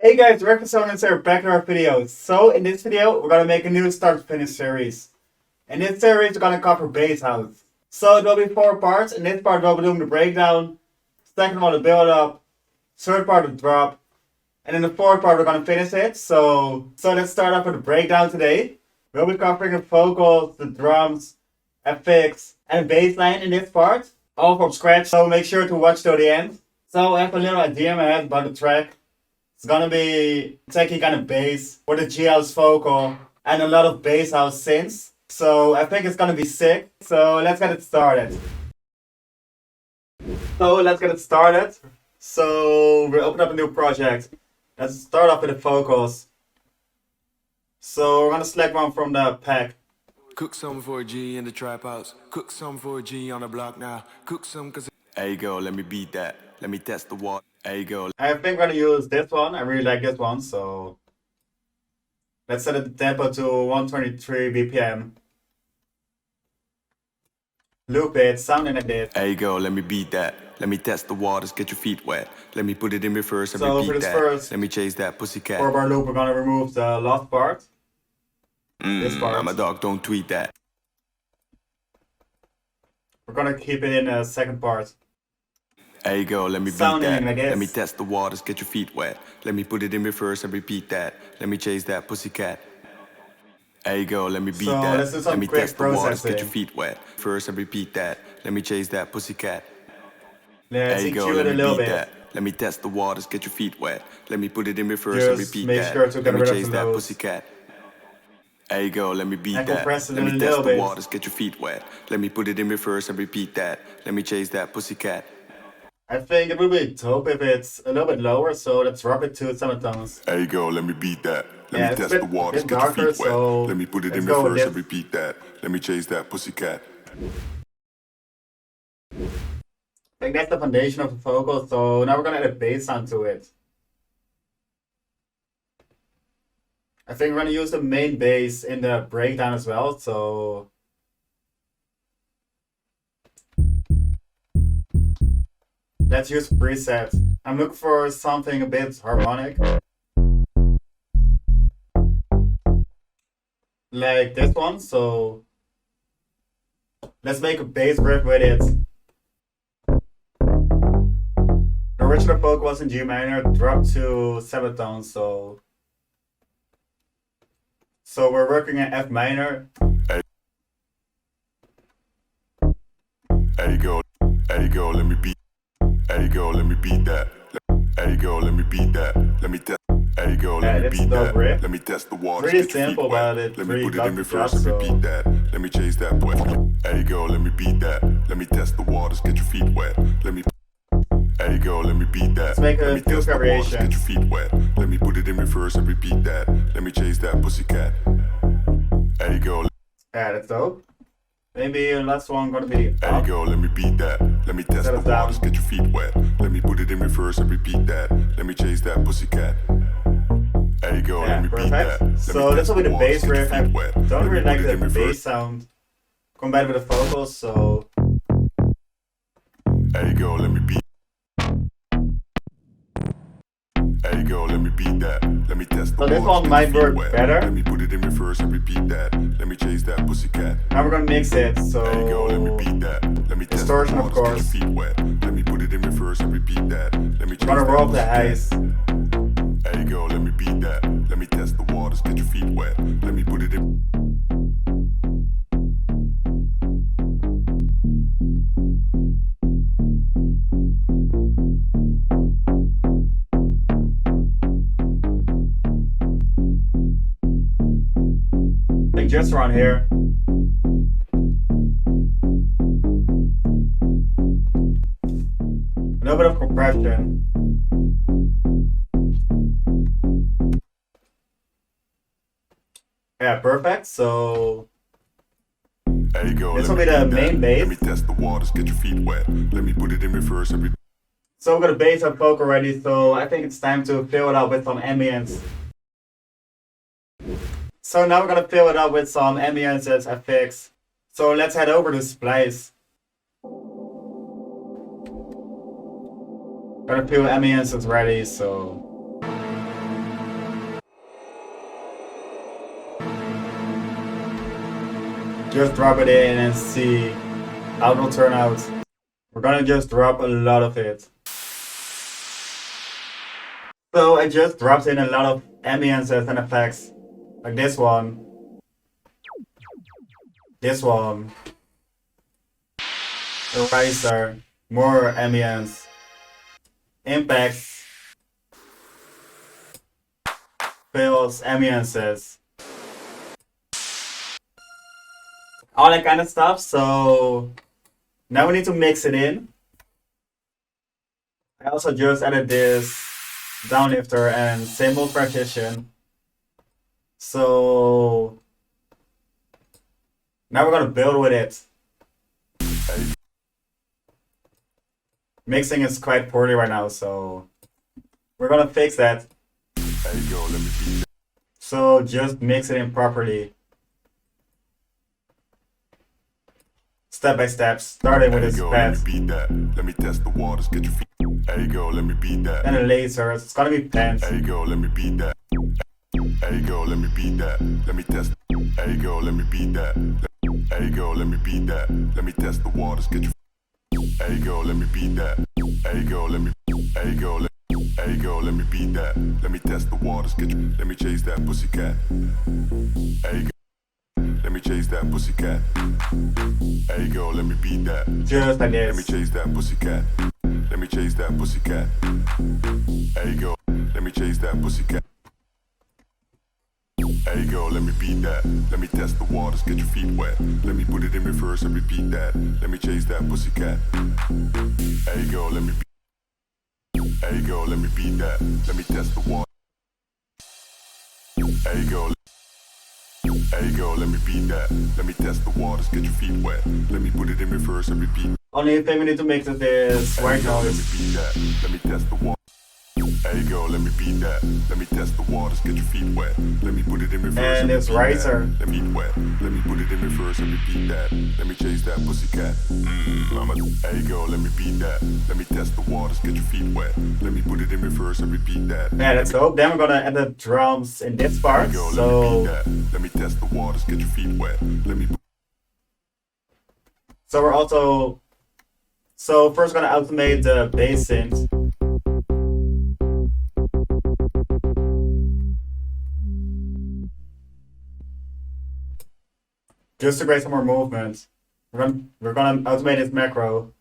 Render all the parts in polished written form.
Hey guys, Reckless here, back in our video. So in this video, we're gonna make a new start to finish series. In this series, we're gonna cover base house. So there'll be 4 parts. In this part, we'll be doing the breakdown. Second one, the build up. Third part, the drop. And in the fourth part, we're gonna finish it. So let's start off with the breakdown today. We'll be covering the vocals, the drums, effects, and bass line in this part, all from scratch. So make sure to watch till the end. So I have a little idea in my head about the track. It's gonna be techie kind of bass with a G house vocal and a lot of bass house synths. So I think it's gonna be sick. So let's get it started. So we open up a new project. Let's start off with the vocals. So we're gonna select one from the pack. Cook some for a G in the trap house. Cook some for a G on the block now. Cook some cause... There you go, let me beat that. Let me test the water. There you go. I think we're gonna use this one. I really like this one. So let's set the tempo to 123 BPM. Loop it, sounding like this. There you go, let me beat that. Let me test the waters, get your feet wet. Let me put it in reverse and So for repeat this that. first Let me chase that pussycat. 4-bar loop, we're gonna remove the last part. This part. I'm a dog, don't tweet that. We're gonna keep it in the second part. There you go, let me beat Sounding that. like this. Let me test the waters, get your feet wet. Let me put it in reverse and repeat that. Let me chase that pussycat. There you go, let me beat So that. let's do some Let me quick test the waters, processing. get your feet wet. First and repeat that. Let me chase that pussycat. Let's There you go, EQ let it a me little beat bit. that. Let me test the waters, get your feet wet. Let me put it in reverse and Just repeat make that. sure to Let get me rid of chase the that lows. pussycat. There you go, let me beat And that. compress it Let a me little test the bit. waters, get your feet wet. Let me put it in reverse and repeat that. Let me chase that pussycat. I think it would be dope if it's a little bit lower, so let's drop it to semitones. There you go, let me beat that. Let Yeah, me it's test a the bit, waters, bit get your darker, feet wet. so Let me put it let's in go with reverse and this. repeat that. Let me chase that pussycat. I think that's the foundation of the vocal, so now we're gonna add a bass sound to it. I think we're gonna use the main bass in the breakdown as well, so let's use preset. I'm looking for something a bit harmonic. Like this one, so let's make a bass riff with it. The original vocal was in G minor, dropped to semitones, so we're working in F minor. There you go, let me beat. There you go, let me beat that. There you go, let me beat that. Let me test. There you go, let me That's beat dope that. riff. Let me test the waters, Pretty get your feet simple, wet. but it's Let me really put it got in the reverse job, and so repeat that. Let me chase that boy. There you go, let me beat that. Let me test the waters, get your feet wet. Let me. There you go, let me beat that. let's make Let a me few test the waters, get your variations. feet wet. Let me put it in reverse and repeat that. Let me chase that pussycat. There you go. Yeah, that's dope. Maybe the last one gonna be There you up go, let me beat that. Let me test instead the of down. waters, get your feet wet. Let me put it in reverse and repeat that. Let me chase that pussycat. There you go, let Yeah, me beat that. perfect. Let So me this test will be the the waters, bass get your riff. I feet wet. don't Let me really put like it the in reverse. bass sound combined with the vocals, so There you go, let me beat. There you go, let me beat that. Let me test the this waters, one get might your feet work wet. better. Let me put it in reverse and repeat that. Let me chase that pussycat. Now we're gonna mix it, There you go, let me so beat that. Let me test the distortion, of waters, course. get your feet wet. Let me put it in reverse and repeat that. Let me chase We're gonna that roll up the pussycat. highs. There you go, let me beat that. Let me test the waters, get your feet wet. Let me put it in. Like just around here. A little bit of compression. Yeah, perfect. So There you go, this let will me be the beat that. main Let me bass. test the waters, get your feet wet. Let me put it in reverse and repeat. So we're gonna bass our vocal already, so I think it's time to fill it up with some ambience. So now we're gonna fill it up with some ambiences, effects. So let's head over to Splice. Got a few ambiences ready, so just drop it in and see how it'll turn out. We're gonna just drop a lot of it. So I just dropped in a lot of ambiences and effects, like this one, eraser, more ambience, impacts, fills, ambiences, all that kind of stuff. So now we need to mix it in. I also just added this downlifter and symbol partition. So now we're gonna build with it. Mixing is quite poorly right now, so we're gonna fix that. So just mix it in properly. Step by step, starting with this pad. Let me test the waters, get your feet. There you go, let me beat that. And a laser, it's gonna be pants. There you go, let me beat that. There you go, let me beat that. Let me test. There you go, let me beat that. There you go, let me beat that. Let me test the waters, get your feet. There you go, let me beat that. There you go, let me. There you go, there you go, let me beat that. Let me test the waters, get your. Let me chase that pussycat. There you go. Let me chase that pussycat. There you go, let me beat that. Just like Let me this. chase that pussycat. Let me chase that pussycat. There you go. Let me chase that pussycat. There you go, let me beat that. Let me test the waters, get your feet wet. Let me put it in reverse and repeat that. Let me chase that pussycat. There you go, let me beat. There you go, let me beat that. Let me test the water. There you go. There you go, let me beat that. Let me test the waters, get your feet wet. Let me put it in reverse and repeat. Only thing we need to mix is this There white you go, let me noise. beat that. Let me test the water. There you go, let me beat that. Let me test the waters, get your feet wet. Let me put it in reverse And it's repeat riser. that. Let me wet. Let me put it in reverse and repeat that. Let me chase that pussycat. There you go, let me beat that. Let me test the waters, get your feet wet. Let me put it in reverse and repeat that. Yeah, let's go. Then we're gonna add the drums in this There part. you go, let me So, beat that. Let me test the waters, get your feet wet. Let me. so we're also, so first gonna automate the bass synth. Just to create some more movement. We're gonna automate this macro.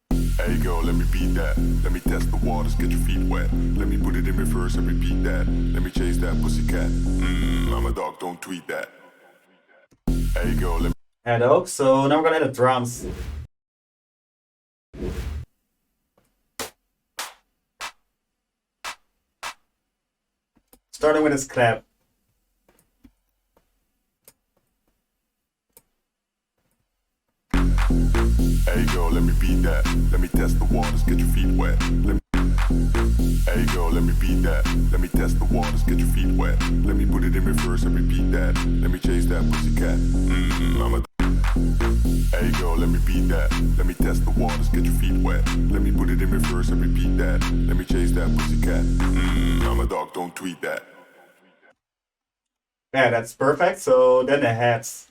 There you go, let me beat that. Let me test the waters, get your feet wet. Let me put it in reverse and repeat that. Let me chase that pussycat. I'm a dog, don't tweet that. There you go, let me. Add oak. So now we're gonna add the drums. Starting with this clap. There you go, let me beat that. Let me test the waters, get your feet wet. Let me. There you go, let me beat that. Let me test the waters, get your feet wet. Let me put it in reverse and repeat that. Let me chase that pussycat. I'm a. There you go, let me beat that. Let me test the waters, get your feet wet. Let me put it in reverse and repeat that. Let me chase that pussycat. I'm a dog, don't tweet that. Yeah, that's perfect. So then the hats.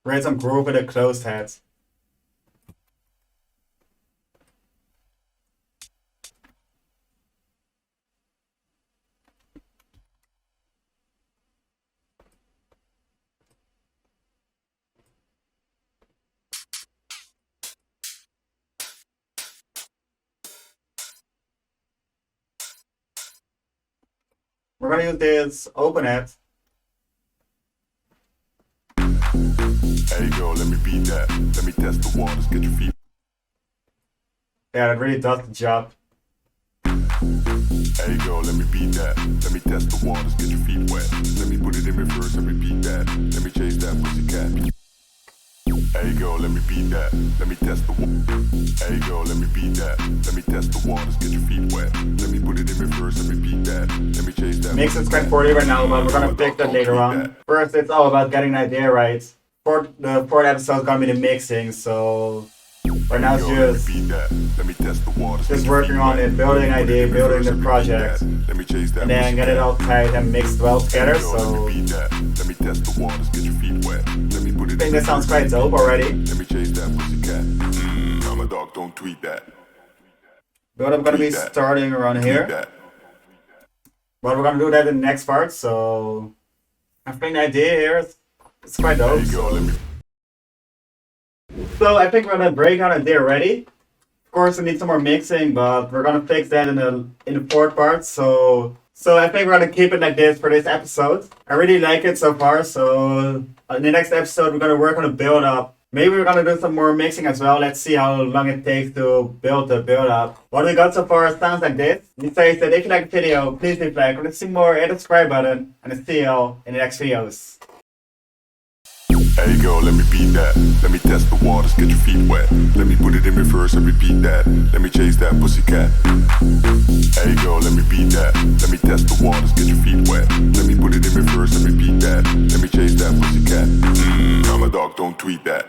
Create some groove with a closed hat. We're gonna use this open hat. There you go, let me beat that. Let me test the waters, get your feet. Yeah, that really does the job. There you go, let me beat that. Let me test the waters, get your feet wet. Let me put it in reverse and repeat that. Let me chase that pussycat. There you go, let me beat that. Let me test the waters. There you go, let me beat that. Let me test the waters, get your feet wet. Let me put it in reverse and repeat that. Let me chase that. Mix is quite poorly right now, but we're gonna fix that later on. First, it's all about getting an idea right. The fourth episode is gonna be the mixing, so we're Right now it's just working on it, building an idea, building the project, and then get it all tight and mixed well together. So I think that sounds quite dope already. Let me chase that pussycat. I'm a dog, don't tweet that. But I'm gonna be starting around here. But we're gonna do that in the next part. So I think the idea here is it's quite dope. So I think we're gonna break down idea already. Of course, we need some more mixing, but we're gonna fix that in the fourth part. So I think we're gonna keep it like this for this episode. I really like it so far. So in the next episode, we're gonna work on the build up. Maybe we're gonna do some more mixing as well. Let's see how long it takes to build the build up. What we got so far sounds like this. It says that if you like the video, please leave a like. Want to see more, hit the subscribe button, and I'll see y'all in the next videos. Hey girl, let me beat that. Let me test the waters, get your feet wet. Let me put it in reverse and repeat that. Let me chase that pussycat. Hey girl, let me beat that. Let me test the waters, get your feet wet. Let me put it in reverse and repeat that. Let me chase that pussycat. I'm a dog, don't tweet that.